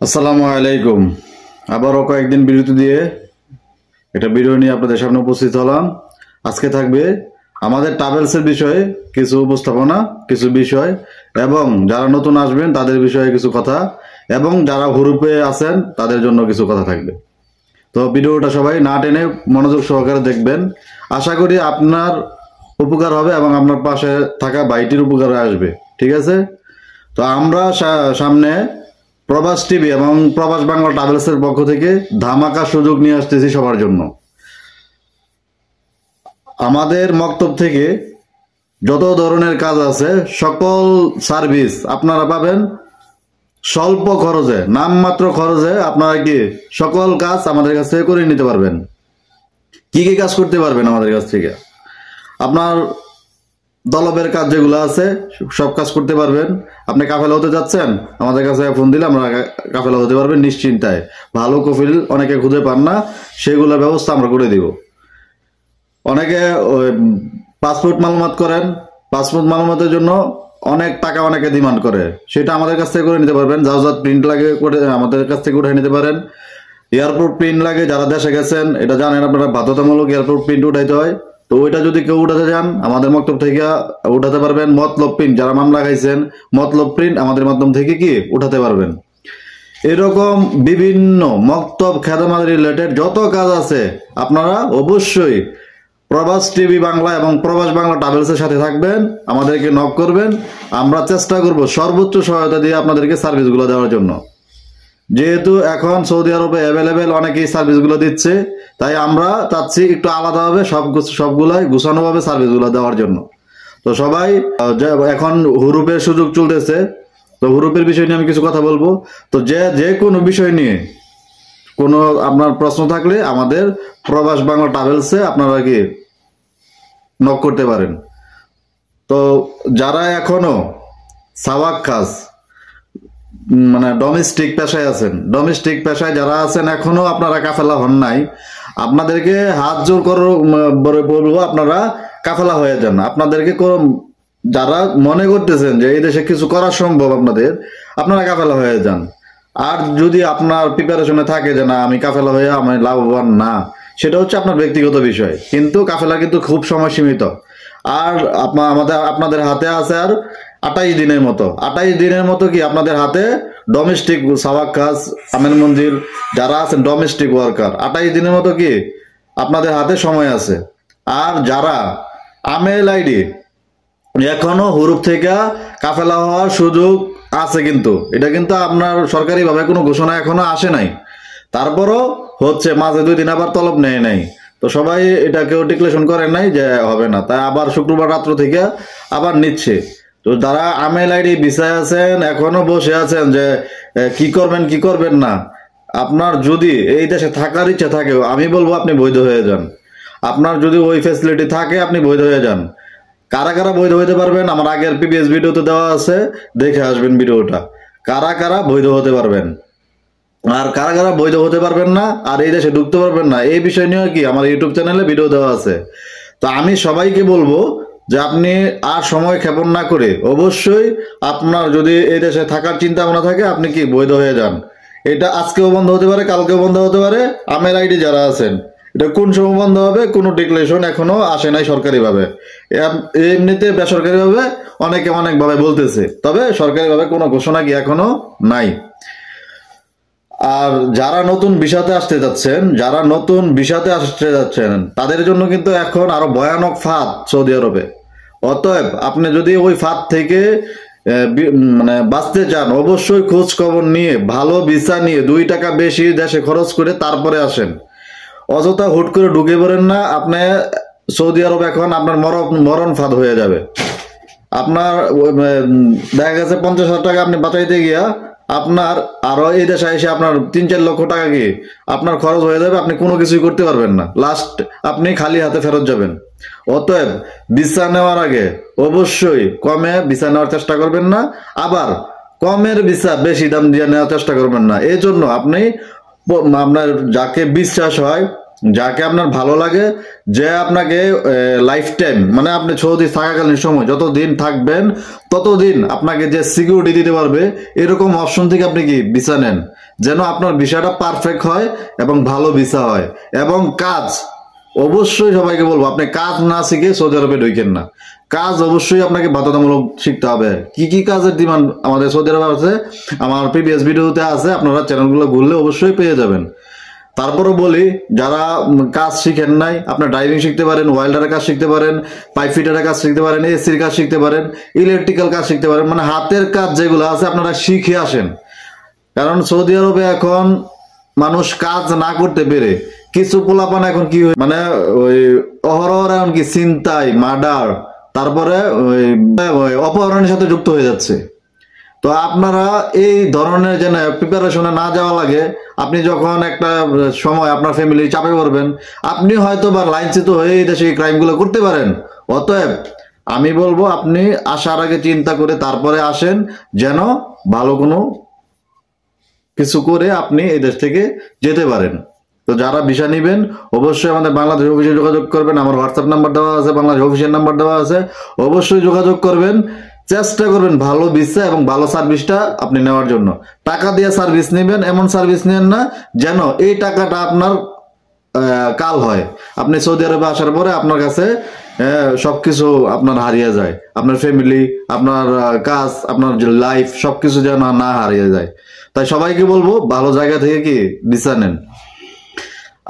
আসসালামু আলাইকুম। আবারও কয়েকদিন বিরতি দিয়ে একটা ভিডিও নিয়ে আপনাদের সামনে উপস্থিত হলাম। আজকে থাকবে আমাদের ট্রাভেলসের বিষয়ে কিছু উপস্থাপনা, কিছু বিষয় এবং যারা নতুন আসবেন তাদের বিষয়ে কিছু কথা এবং যারা হুরুপে আছেন তাদের জন্য কিছু কথা থাকবে। তো ভিডিওটা সবাই না টেনে মনোযোগ সহকারে দেখবেন। আশা করি আপনার উপকার হবে এবং আপনার পাশে থাকা ভাইটির উপকারে আসবে। ঠিক আছে? তো আমরা সামনে প্রবাস টিভি এবং প্রবাস বাংলা ট্রাভেলসের পক্ষ থেকে ধামাকা সুযোগ নিয়ে আসতেছি সবার জন্য। আমাদের মক্তব থেকে যত ধরনের কাজ আছে সকল সার্ভিস আপনারা পাবেন স্বল্প খরচে, নামমাত্র খরচে। আপনারা কি সকল কাজ আমাদের কাছ থেকে করে নিতে পারবেন। কি কি কাজ করতে পারবেন আমাদের কাছ থেকে? আপনার দলবের কাজ যেগুলো আছে সব কাজ করতে পারবেন। আপনি কাফেলা হতে যাচ্ছেন, আমাদের কাছে ফোন দিলে আমরা কাফেলা হতে পারবেন নিশ্চিন্তায়। ভালো কফিল অনেকে খুঁজে পান না, সেগুলোর ব্যবস্থা আমরা করে দিব। অনেকে পাসপোর্ট মালুমাত করেন, পাসপোর্ট মালুমাতের জন্য অনেক টাকা অনেকে ডিমান্ড করে, সেটা আমাদের কাছ থেকে করে নিতে পারবেন। যাওজাত প্রিন্ট লাগে করে আমাদের কাছ থেকে উঠে নিতে পারেন। এয়ারপোর্ট প্রিন্ট লাগে, যারা দেশে গেছেন এটা জানেন আপনারা, বাধ্যতামূলক এয়ারপোর্ট প্রিন্ট উঠাইতে হয়। তো ওইটা যদি কেউ উঠাতে চান আমাদের মক্তব থেকে উঠাতে পারবেন। মতলব প্রিন্ট, যারা মামলা খাইছেন মতলব প্রিন্ট আমাদের মাধ্যম থেকে কি উঠাতে পারবেন। এরকম বিভিন্ন মক্তব খেদমত রিলেটেড যত কাজ আছে আপনারা অবশ্যই প্রবাস টিভি বাংলা এবং প্রবাস বাংলা ট্রাভেলসের সাথে থাকবেন, আমাদেরকে নক করবেন। আমরা চেষ্টা করব সর্বোচ্চ সহায়তা দিয়ে আপনাদেরকে সার্ভিসগুলো দেওয়ার জন্য। যেহেতু এখন সৌদি আরবে অ্যাভেলেবেল অনেকেই সার্ভিসগুলো দিচ্ছে, তাই আমরা চাচ্ছি একটু আলাদাভাবে সবগুলাই গুছানোভাবে সার্ভিসগুলো দেওয়ার জন্য। তো সবাই এখন হুরুপের সুযোগ চলতেছে, তো হুরুপের বিষয় নিয়ে আমি কিছু কথা বলবো। তো যে কোনো বিষয় নিয়ে কোনো আপনার প্রশ্ন থাকলে আমাদের প্রবাস বাংলা ট্রাভেলসে আপনারা কি নক করতে পারেন। তো যারা এখনো সাওয়াক কাজ মানে ডোমেস্টিক পেশায় আছেন, ডোমেস্টিক পেশায় যারা আছেন এখনো আপনারা কাফেলা হন নাই, আপনাদেরকে হাত জোর করে বলবো আপনারা কাফেলা হয়ে যান। আপনাদেরকে যারা মনে করতেছেন যে এই দেশে কিছু করা সম্ভব আপনারা কাফেলা হয়ে যান। আর যদি আপনার প্রিপারেশনে থাকে যে না আমি কাফেলা হয়ে আমি লাভবান না, সেটা হচ্ছে আপনার ব্যক্তিগত বিষয়, কিন্তু কাফেলা কিন্তু খুব সময় সীমিত। আর আপনাদের হাতে আছে আর 28 দিনের মতো। 28 দিনের মতো কি আপনাদের হাতে ডোমেস্টিক সাওয়াক কাজ আমের মঞ্জিল যারা আছেন ডোমেস্টিক ওয়ার্কার, 28 দিনের মতো কি আপনাদের হাতে সময় আছে। আর যারা আমেল আইডি এখনো হুরুপ থেকে কাফেলা হওয়ার সুযোগ আছে, কিন্তু এটা কিন্তু আপনার সরকারিভাবে কোনো ঘোষণা এখনো আসে নাই। তারপরও হচ্ছে মাঝে 2 দিন আবার তলব নেয় নাই। তো সবাই এটা কেউ ডিক্লেরেশন করেন নাই যে হবে না, তাই আবার শুক্রবার রাত্র থেকে আবার নিচ্ছে। তো যারা আমেল আইডি ভিসায় আছেন এখনো বসে আছেন যে কি করবেন কি করবেন না, আপনার যদি এই দেশে থাকার ইচ্ছা থাকে আমি বলবো আপনি বৈধ হয়ে যান। আপনার যদি ওই ফ্যাসিলিটি থাকে আপনি বৈধ হয়ে যান। কারা কারা বৈধ হতে পারবেন আমার আগের প্রিভিয়াস ভিডিওতে দেওয়া আছে, দেখে আসবেন ভিডিওটা। কারা কারা বৈধ হতে পারবেন আর কারা কারা বৈধ হতে পারবেন না আর এই দেশে ঢুকতে পারবেন না, এই বিষয় নিয়ে কি আমার ইউটিউব চ্যানেলে ভিডিও দেওয়া আছে। তো আমি সবাইকে বলবো যে আপনি আর সময় ক্ষেপণ না করে অবশ্যই আপনার যদি এই দেশে থাকার চিন্তা ভাবনা থাকে আপনি কি বৈধ হয়ে যান। এটা আজকেও বন্ধ হতে পারে, কালকেও বন্ধ হতে পারে। আমের আইডি যারা আছেন এটা কোন সময় বন্ধ হবে কোনো ডিক্লারেশন এখনো আসে নাই সরকারিভাবে। এমনিতে বেসরকারিভাবে অনেকে অনেকভাবে বলতেছে, তবে সরকারিভাবে কোনো ঘোষণা কি এখনো নাই। আর যারা নতুন ভিসাতে আসতে যাচ্ছেন তাদের জন্য কিন্তু এখন আরো ভয়ানক ফাঁদ সৌদি আরবে। অতএব আপনি যদি ওই ফাঁদ থেকে মানে বাঁচতে চান অবশ্যই খোঁজ খবর নিয়ে ভালো ভিসা নিয়ে 2 টাকা বেশি দেশে খরচ করে তারপরে আসেন। অযথা হুট করে ঢুকে পড়েন না। আপনি সৌদি আরব এখন আপনার মরণ ফাঁদ হয়ে যাবে। আপনার দেখা গেছে 50,000 টাকা আপনি বাঁচাইতে গিয়া আপনার আরো এই দেশে এসে আপনার 3-4 লক্ষ টাকা কি আপনার খরচ হয়ে যাবে, আপনি কোনো কিছুই করতে পারবেন না, লাস্ট আপনি খালি হাতে ফেরত যাবেন। অতএব ভিসা নেওয়ার আগে অবশ্যই কমে ভিসা নেওয়ার চেষ্টা করবেন না, আবার কমের ভিসা বেশি দাম দিয়ে নেওয়ার চেষ্টা করবেন না। এই জন্য আপনি আপনার যাকে বিশ্বাস হয় যাকে আপনার ভালো লাগে, যে আপনাকে লাইফ টাইম মানে আপনি সৌদি থাকাকালীন সময় যতদিন থাকবেন ততদিন আপনাকে যে সিকিউরিটি দিতে পারবে, এরকম অপশন থেকে আপনি কি ভিসা নেন, যেন আপনার ভিসাটা পারফেক্ট হয় এবং ভালো ভিসা হয়। এবং কাজ অবশ্যই সবাইকে বলবো, আপনি কাজ না শিখে সৌদি আরবে ঢুকেন না। কাজ অবশ্যই আপনাকে বাধ্যতামূলক শিখতে হবে। কি কি কাজের ডিমান্ড আমাদের সৌদি আরবে আছে আমার প্রিভিয়াস ভিডিওতে আছে, আপনারা চ্যানেলগুলো ঘুরলে অবশ্যই পেয়ে যাবেন। তারপরও বলি, যারা কাজ শিখেন নাই, আপনার ড্রাইভিং শিখতে পারেন, ওয়েল্ডারের কাজ শিখতে পারেন, পাইপ ফিটারের কাজ শিখতে পারেন, এসির কাজ শিখতে পারেন, ইলেকট্রিক্যাল কাজ শিখতে পারেন, মানে হাতের কাজ যেগুলো আছে আপনারা শিখে আসেন। কারণ সৌদি আরবে এখন মানুষ কাজ না করতে পেরে কিছু পোলাপান এখন কি মানে ওই অহরহ এখন কি ছিনতাই, মার্ডার, তারপরে ওই অপহরণের সাথে যুক্ত হয়ে যাচ্ছে। তো আপনারা এই ধরনের যেন প্রিপারেশনে না যাওয়া লাগে, আপনি যখন একটা সময় আপনার ফ্যামিলি চাপে পড়বেন, আপনি হয়তো বা লাইনচ্যুত হয়ে এই দেশে এই ক্রাইমগুলো করতে পারেন। অতএব আমি বলবো আপনি আসার আগে চিন্তা করে তারপরে আসেন, যেন ভালো কোনো কিছু করে আপনি এই দেশ থেকে যেতে পারেন। তো যারা ভিসা নেবেন অবশ্যই আমাদের বাংলাদেশ অফিসে যোগাযোগ করবেন। আমার হোয়াটসঅ্যাপ নাম্বার দেওয়া আছে, বাংলাদেশ অফিসের নাম্বার দেওয়া আছে, অবশ্যই যোগাযোগ করবেন। চেষ্টা করবেন ভালো ভিসা এবং ভালো সার্ভিসটা আপনি নেওয়ার জন্য। টাকা দিয়ে সার্ভিস নেবেন, এমন সার্ভিস নেন না যেন এই টাকাটা আপনার কাল হয়। আপনি সৌদি আরবে আসার পরে আপনার কাছে সবকিছু আপনার হারিয়ে যায়, আপনার ফ্যামিলি, আপনার কাজ, আপনার লাইফ সবকিছু যেন না হারিয়ে যায়। তাই সবাইকে বলবো ভালো জায়গা থেকে কি ভিসা নেন।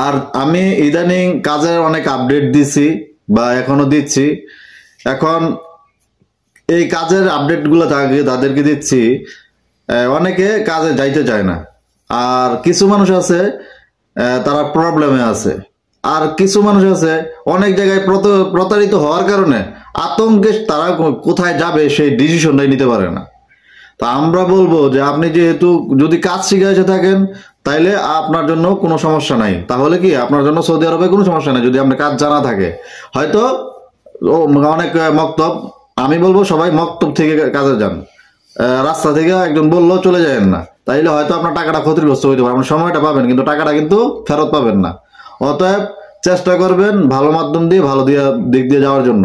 আর আমি ইদানিং কাজের অনেক আপডেট দিছি বা এখনো দিচ্ছি। এখন এই কাজের আপডেটগুলো তাদেরকে দিচ্ছি, অনেকে কাজে যাইতে চায় না। আর কিছু মানুষ আছে তারা প্রবলেমে আছে, আর কিছু মানুষ আছে অনেক জায়গায় প্রতারিত হওয়ার কারণে আতঙ্কে তারা কোথায় যাবে সেই ডিসিশনটাই নিতে পারে না। তা আমরা বলবো যে আপনি যেহেতু যদি কাজ শিখে এসে থাকেন তাইলে আপনার জন্য কোনো সমস্যা নাই। তাহলে কি আপনার জন্য সৌদি আরবে কোনো সমস্যা নাই যদি আপনার কাজ জানা থাকে। হয়তো অনেক মক্তব, আমি বলবো সবাই মক্তব থেকে কাজে যান, রাস্তা থেকে একজন বললো চলে যাবেন না, তাইলে হয়তো আপনার টাকাটা ক্ষতিগ্রস্ত হইতে পারে, আপনার সময়টা পাবেন কিন্তু টাকাটা কিন্তু ফেরত পাবেন না। অতএব চেষ্টা করবেন ভালো মাধ্যম দিয়ে ভালো দিক দিয়ে যাওয়ার জন্য।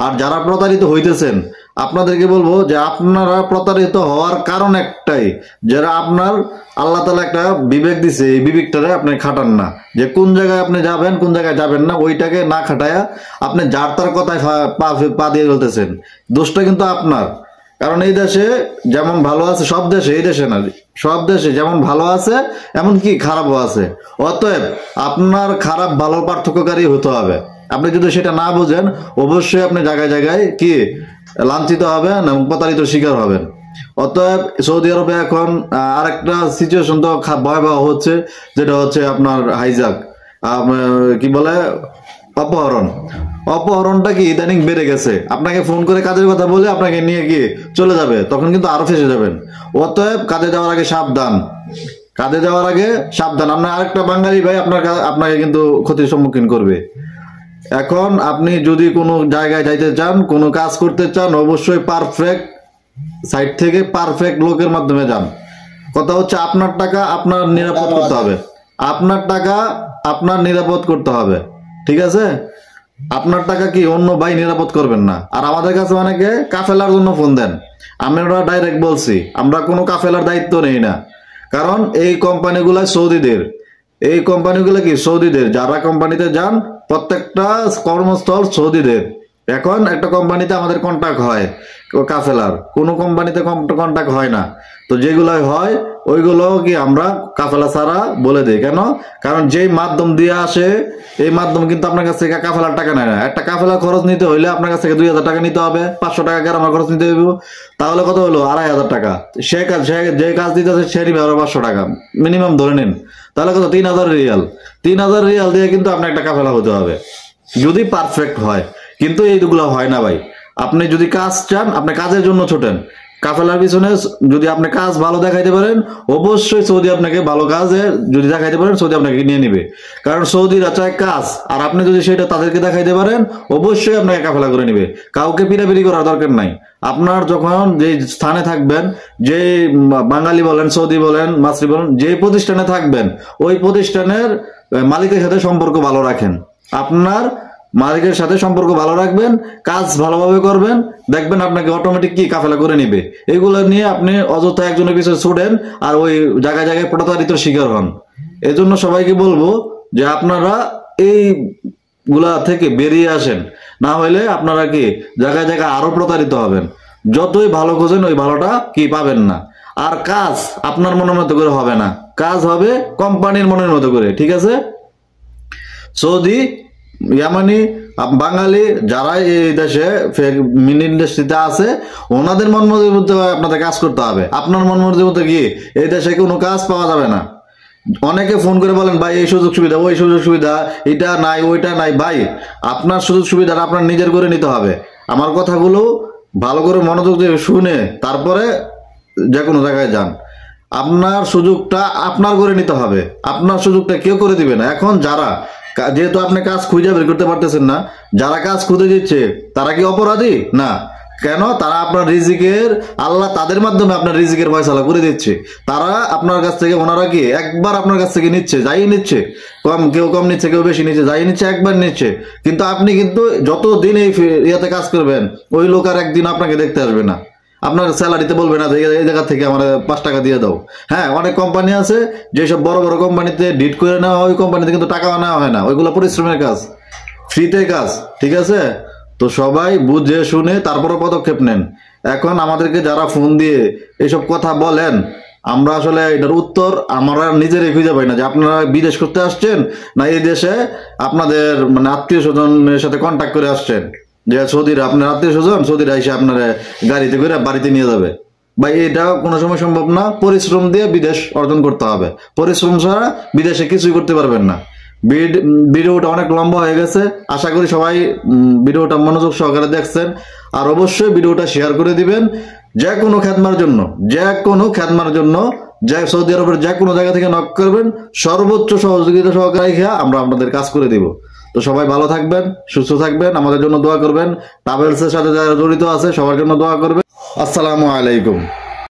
আর যারা প্রতারিত হইতেছেন আপনাদেরকে বলবো যে আপনারা প্রতারিত হওয়ার কারণ একটাই, যারা আপনার আল্লাহ তাআলা একটা বিবেক দিছে, এই বিবেকটারে আপনি খাটান না, যে কোন জায়গায় আপনি যাবেন কোন জায়গায় যাবেন না, ওইটাকে না খাটায়া আপনি যার তার কথায় পা দিয়ে ফেলতেছেন। দোষটা কিন্তু আপনার। কারণ এই দেশে যেমন ভালো আছে, সব দেশে, এই দেশে না, সব দেশে যেমন ভালো আছে এমনকি খারাপও আছে। অতএব আপনার খারাপ ভালো পার্থক্যকারী হতে হবে। আপনি যদি সেটা না বুঝেন অবশ্যই আপনি জায়গায় জায়গায় কি লাঞ্ছিত হবেন এবং প্রতারিত শিকার হবেন। অতএব সৌদি আরবে এখন আরেকটা সিচুয়েশন তো ভয়াবহ হচ্ছে, যেটা হচ্ছে আপনার হাইজাক, কি বলে অপহরণ। অপহরণটা কি ইদানিং বেড়ে গেছে। আপনাকে ফোন করে কাজের কথা বলে আপনাকে নিয়ে গিয়ে চলে যাবে, তখন কিন্তু আরো ফেসে যাবেন। অতএব কাজে যাওয়ার আগে সাবধান, কাজে যাওয়ার আগে সাবধান। আপনার আরেকটা বাঙালি ভাই আপনাকে কিন্তু ক্ষতির সম্মুখীন করবে। এখন আপনি যদি কোনো জায়গায় যাইতে চান, কোনো কাজ করতে চান, অবশ্যই পারফেক্ট সাইট থেকে পারফেক্ট লোকের মাধ্যমে যান। কথা হচ্ছে আপনার টাকা আপনার নিরাপদ করতে হবে, আপনার টাকা আপনার নিরাপদ করতে হবে, ঠিক আছে? আপনার টাকা কি অন্য ভাই নিরাপদ করবেন না। আর আমাদের কাছে অনেকে কাফেলার জন্য ফোন দেন, আমরা ডাইরেক্ট বলছি আমরা কোনো কাফেলার দায়িত্ব নেই না। কারণ এই কোম্পানিগুলো সৌদিদের, এই কোম্পানিগুলো কি সৌদিদের, যারা কোম্পানিতে যান প্রত্যেকটা কর্মস্থল সৌদিদের। এখন একটা কোম্পানিতে আমাদের কন্ট্যাক্ট হয় কাফেলার, কোনো কোম্পানিতে কন্ট্যাক্ট হয় না। তো যেগুলো হয় ওইগুলো কি আমরা কাফেলা ছাড়া বলে দিই। কেন? কারণ যেই মাধ্যম দিয়ে আসে এই মাধ্যম কিন্তু আপনার কাছ থেকে কাফেলার টাকা নেয় না। একটা কাফেলা খরচ নিতে হইলে আপনার কাছ থেকে 2000 টাকা নিতে হবে, 500 টাকা গ্রামের খরচ নিতে হইব, তাহলে কত হলো 2500 টাকা। যে কাজ দিতে আছে সে নিবে আরো 500 টাকা মিনিমাম ধরে নিন, তাহলে কত 3000 রিয়াল। 3000 রিয়াল দিয়ে কিন্তু আপনার একটা কাফেলা হতে হবে যদি পারফেক্ট হয়। কিন্তু এইগুলো হয় না ভাই। আপনি যদি কাজ চান, আপনি কাজের জন্য ছোটেন, কাফেলার পিছনে যদি আপনি কাজ ভালো দেখাইতে পারেন অবশ্যই সৌদি আপনাকে ভালো কাজে যদি দেখাইতে পারেন সৌদি আপনাকে নিয়ে নিবে। কারণ সৌদিরা চায় কাজ, আর আপনি যদি সেটা তাদেরকে দেখাইতে পারেন অবশ্যই আপনাকে কাফেলা করে নিবে। কাউকে পিড়াপিড়ি করার দরকার নাই। আপনার যখন যে স্থানে থাকবেন, যে বাঙালি বলেন, সৌদি বলেন, মাসরি বলেন, যে প্রতিষ্ঠানে থাকবেন ওই প্রতিষ্ঠানের মালিকের সাথে সম্পর্ক ভালো রাখেন। আপনার মালিকের সাথে সম্পর্ক ভালো রাখবেন, কাজ ভালোভাবে করবেন, দেখবেন আপনাকে অটোমেটিক কি কাফেলা করে নিবে। এগুলো নিয়ে আপনি অযথা একজনের পিছনে ছুটেন আর ওই জায়গায় জায়গায় প্রতারিত শিকার হন। এজন্য সবাইকে বলবো যে আপনারা এই গুলা থেকে বেরিয়ে আসেন, না হলে আপনারা কি জায়গায় জায়গায় আরো প্রতারিত হবেন। যতই ভালো খোঁজেন ওই ভালোটা কি পাবেন না। আর কাজ আপনার মনের মতো করে হবে না, কাজ হবে কোম্পানির মনের মতো করে, ঠিক আছে? সৌদি, ইয়ামানি, বাঙালি যারা এই দেশে মিনি ইন্ডাস্ট্রিতে আছে ওনাদের মন মর্জির মধ্যে আপনাদের কাজ করতে হবে। আপনার মন মর্জির মধ্যে কি এই দেশে কোনো কাজ পাওয়া যাবে না। অনেকে ফোন করে বলেন ভাই এই সুযোগ সুবিধা, ওই সুযোগ সুবিধা, এটা নাই ওইটা নাই। ভাই আপনার সুযোগ সুবিধাটা আপনার নিজের করে নিতে হবে। আমার কথাগুলো ভালো করে মনোযোগ দিয়ে শুনে তারপরে যে কোনো জায়গায় যান। আপনার সুযোগটা আপনার করে নিতে হবে, আপনার সুযোগটা কেউ করে দিবে না। এখন যারা, যেহেতু আপনি কাজ খুঁজে বের করতে পারতেছেন না, যারা কাজ খুঁজে দিচ্ছে তারা কি অপরাধী? না। কেন? তারা আপনার রিজিকের, আল্লাহ তাদের মাধ্যমে আপনার রিজিকের ফয়সালা করে দিচ্ছে। তারা আপনার কাছ থেকে, ওনারা কি একবার আপনার কাছ থেকে নিচ্ছে, যাই নিচ্ছে, কেউ কম নিচ্ছে, কেউ বেশি নিচ্ছে, যাই নিচ্ছে একবার নিচ্ছে। কিন্তু আপনি কিন্তু যতদিন এই ইয়েতে কাজ করবেন ওই লোক আর একদিন আপনাকে দেখতে আসবে না। আপনার স্যালারিতে বলবে না যে এই জায়গা থেকে আমার 5 টাকা দিয়ে দাও। হ্যাঁ, অনেক কোম্পানি আছে যেসব বড় বড় কোম্পানিতে ডিট করে নেওয়া হয়, ওই কোম্পানিতে কিন্তু টাকাও নেওয়া হয় না, ওইগুলো পরিশ্রমের কাজ, ফ্রিতে কাজ, ঠিক আছে? তো সবাই বুঝে শুনে তারপরে পদক্ষেপ নেন। এখন আমাদেরকে যারা ফোন দিয়ে এসব কথা বলেন, আমরা আসলে এটার উত্তর আমরা নিজেরাই খুঁজে পাই না যে আপনারা বিদেশ করতে আসছেন না এই দেশে আপনাদের মানে আত্মীয় স্বজনের সাথে কন্ট্যাক্ট করে আসছেন, যে সৌদিরা আপনার আত্মীয় স্বজন সৌদিরা এসে আপনার গাড়িতে করে বাড়িতে নিয়ে যাবে। ভাই এটা কোনো সময় সম্ভব না। পরিশ্রম দিয়ে বিদেশ অর্জন করতে হবে, পরিশ্রম ছাড়া বিদেশে কিছুই করতে পারবেন না। ভিডিওটা অনেক লম্বা হয়ে গেছে, আশা করি সবাই ভিডিওটা মনোযোগ সহকারে দেখছেন। আর অবশ্যই ভিডিওটা শেয়ার করে দিবেন। যে কোনো খেদমার জন্য, যে কোনো খেদমার জন্য, যে সৌদি আরবের যে কোনো জায়গা থেকে নক করবেন, সর্বোচ্চ সহযোগিতা সহকারে আমরা আপনাদের কাজ করে দিব। তো সবাই ভালো থাকবেন, সুস্থ থাকবেন, আমাদের জন্য দোয়া করবেন। ট্রাভেলসের সাথে যারা জড়িত আছে সবার জন্য দোয়া করবেন। আসসালামু আলাইকুম।